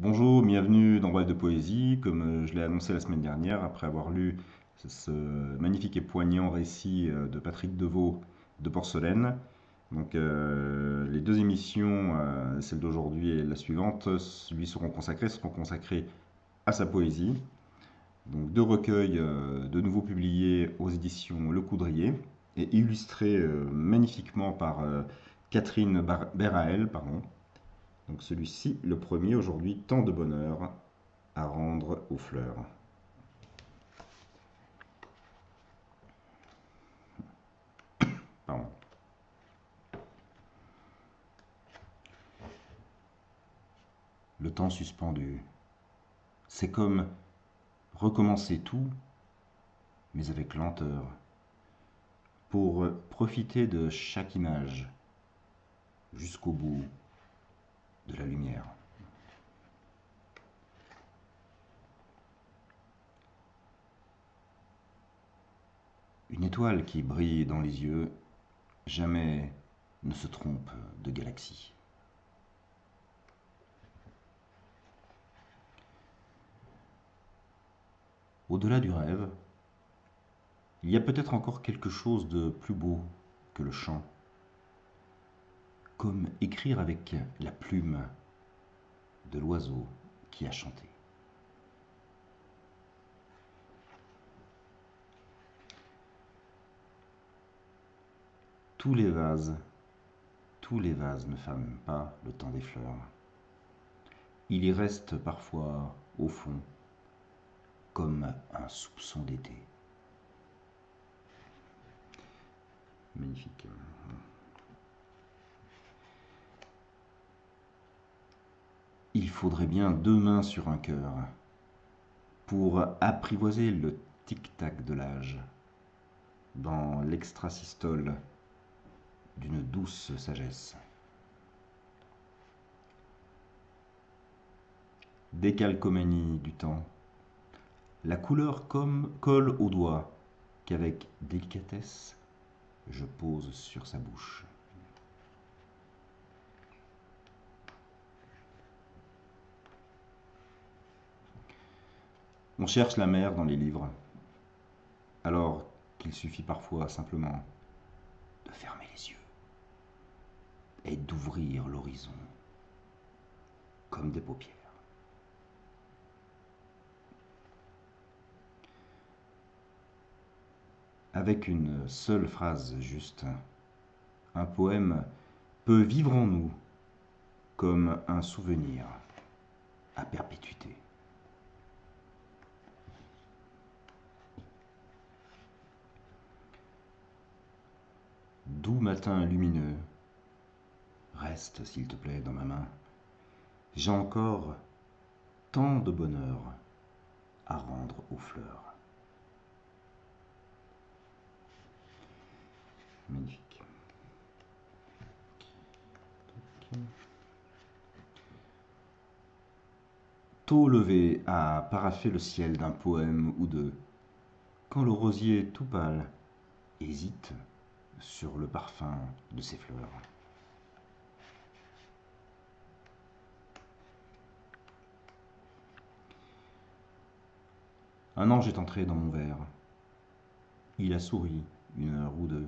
Bonjour, bienvenue dans Voile de Poésie. Comme je l'ai annoncé la semaine dernière, après avoir lu ce magnifique et poignant récit de Patrick Deveau de Porcelaine. Les deux émissions, celle d'aujourd'hui et la suivante, seront consacrées à sa poésie. Donc deux recueils de nouveau publiés aux éditions Le Coudrier et illustrés magnifiquement par Catherine Béraël, pardon. Donc celui-ci, le premier aujourd'hui, tant de bonheur à rendre aux fleurs. Pardon. Le temps suspendu. C'est comme recommencer tout, mais avec lenteur, pour profiter de chaque image jusqu'au bout de la lumière. Une étoile qui brille dans les yeux jamais ne se trompe de galaxie. Au-delà du rêve, il y a peut-être encore quelque chose de plus beau que le chant, comme écrire avec la plume de l'oiseau qui a chanté. Tous les vases, tous les vases ne fament pas le temps des fleurs. Il y reste parfois, au fond, comme un soupçon d'été. Magnifique. Il faudrait bien deux mains sur un cœur pour apprivoiser le tic-tac de l'âge dans l'extrasystole d'une douce sagesse. Décalcomanie du temps, la couleur comme colle au doigt qu'avec délicatesse je pose sur sa bouche. On cherche la mer dans les livres, alors qu'il suffit parfois simplement de fermer les yeux et d'ouvrir l'horizon comme des paupières. Avec une seule phrase juste, un poème peut vivre en nous comme un souvenir à perpétuité. Doux matin lumineux, reste s'il te plaît dans ma main. J'ai encore tant de bonheur à rendre aux fleurs. Magnifique. Tôt levé à paraffer le ciel d'un poème ou deux, quand le rosier tout pâle hésite sur le parfum de ses fleurs. Un ange est entré dans mon verre. Il a souri une heure ou deux.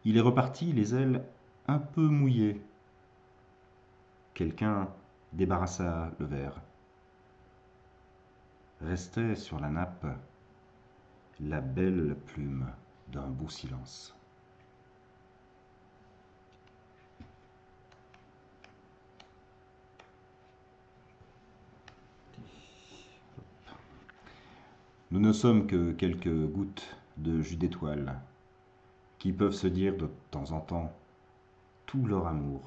Il est reparti, les ailes un peu mouillées. Quelqu'un débarrassa le verre. Restait sur la nappe la belle plume d'un beau silence. Nous ne sommes que quelques gouttes de jus d'étoile qui peuvent se dire de temps en temps tout leur amour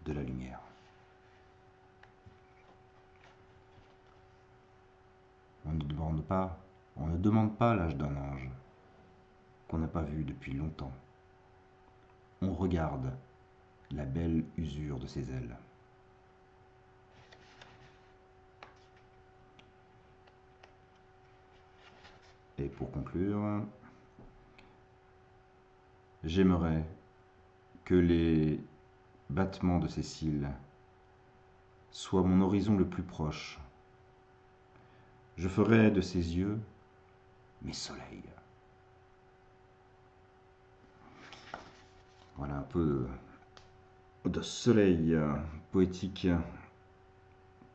de la lumière. On ne demande pas l'âge d'un ange qu'on n'a pas vu depuis longtemps. On regarde la belle usure de ses ailes. Et pour conclure, j'aimerais que les battements de ses cils soit mon horizon le plus proche. Je ferai de ses yeux mes soleils. Voilà un peu de soleil poétique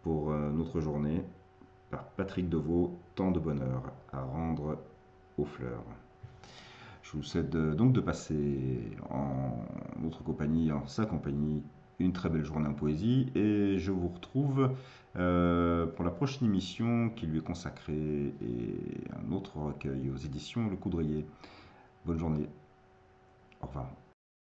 pour notre journée par Patrick Deveau, tant de bonheur à rendre aux fleurs. Je vous souhaite donc de passer en notre compagnie, en sa compagnie, une très belle journée en poésie et je vous retrouve pour la prochaine émission qui lui est consacrée et un autre recueil aux éditions Le Coudrier. Bonne journée. Au revoir.